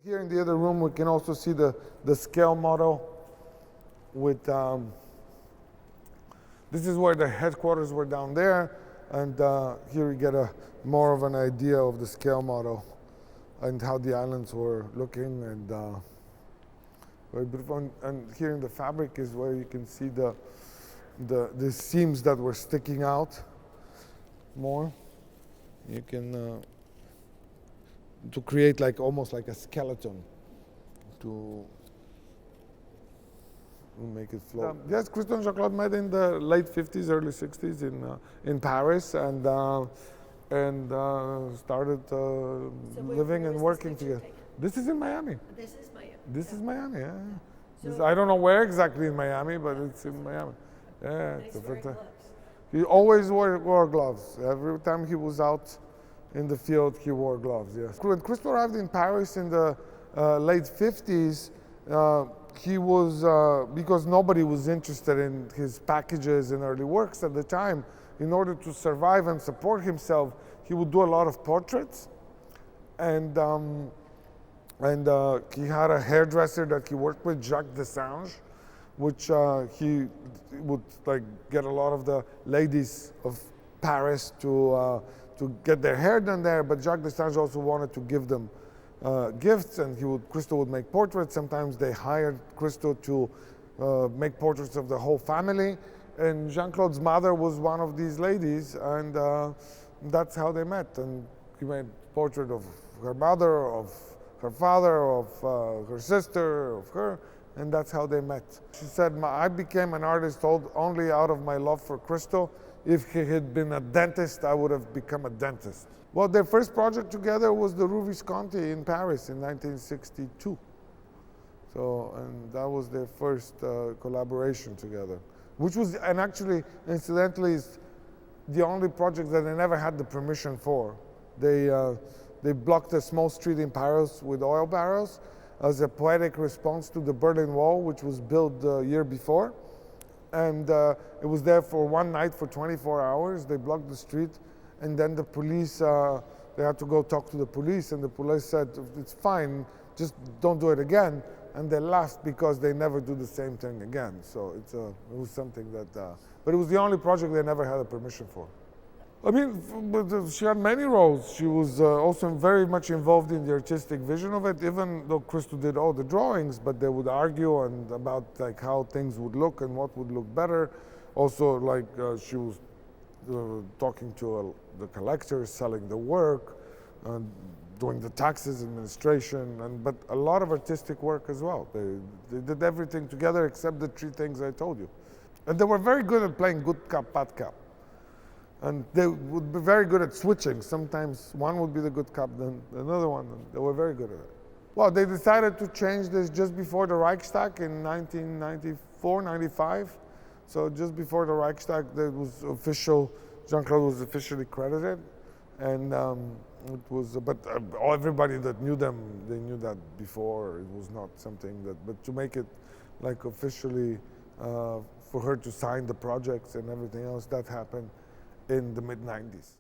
Here in the other room, we can also see the scale model with, this is where the headquarters were down there, and here you get more of an idea of the scale model and how the islands were looking, and very beautiful. And here in the fabric is where you can see the seams that were sticking out more. You can to create like almost like a skeleton to make it float. Yes, Christo and Jeanne-Claude met in the late 50s, early 60s in Paris, and started living and working together. This is in Miami. This is Miami. This is Miami, yeah. I don't know where exactly in Miami, but it's in Miami. Yeah, Nice wearing gloves. he always wore gloves. Every time he was out in the field, he wore gloves, yes. When Christo arrived in Paris in the late 50s, he was, because nobody was interested in his packages and early works at the time, in order to survive and support himself, he would do a lot of portraits. And he had a hairdresser that he worked with, Jacques Desange, which he would like get a lot of the ladies of Paris to get their hair done there, but Jacques Desange also wanted to give them gifts, and Christo would make portraits. Sometimes they hired Christo to make portraits of the whole family, and Jeanne-Claude's mother was one of these ladies, and that's how they met. And he made a portrait of her mother, of her father, of her sister, of her, and that's how they met. She said, I became an artist only out of my love for Christo. If he had been a dentist, I would have become a dentist. Well, their first project together was the Rue Visconti in Paris in 1962. So, and that was their first collaboration together, which was, and actually, incidentally, is the only project that they never had the permission for. They blocked a small street in Paris with oil barrels as a poetic response to the Berlin Wall, which was built the year before. And it was there for one night for 24 hours. They blocked the street, and then the police, they had to go talk to the police, and the police said, it's fine, just don't do it again. And they laughed because they never do the same thing again. So it was something that, but it was the only project they never had a permission for. I mean, she had many roles. She was also very much involved in the artistic vision of it, even though Christo did all the drawings, but they would argue about like how things would look and what would look better. Also, like she was talking to the collectors, selling the work, doing the taxes administration, but a lot of artistic work as well. They did everything together except the three things I told you. And they were very good at playing good cop, bad cop. And they would be very good at switching. Sometimes one would be the good cop, then another one. And they were very good at it. Well, they decided to change this just before the Reichstag in 1994, 95. So just before the Reichstag, there was official, Jeanne-Claude was officially credited. And it was, but everybody that knew them, they knew that before. It was not something that, but to make it like officially, for her to sign the projects and everything else, that happened in the mid-90s.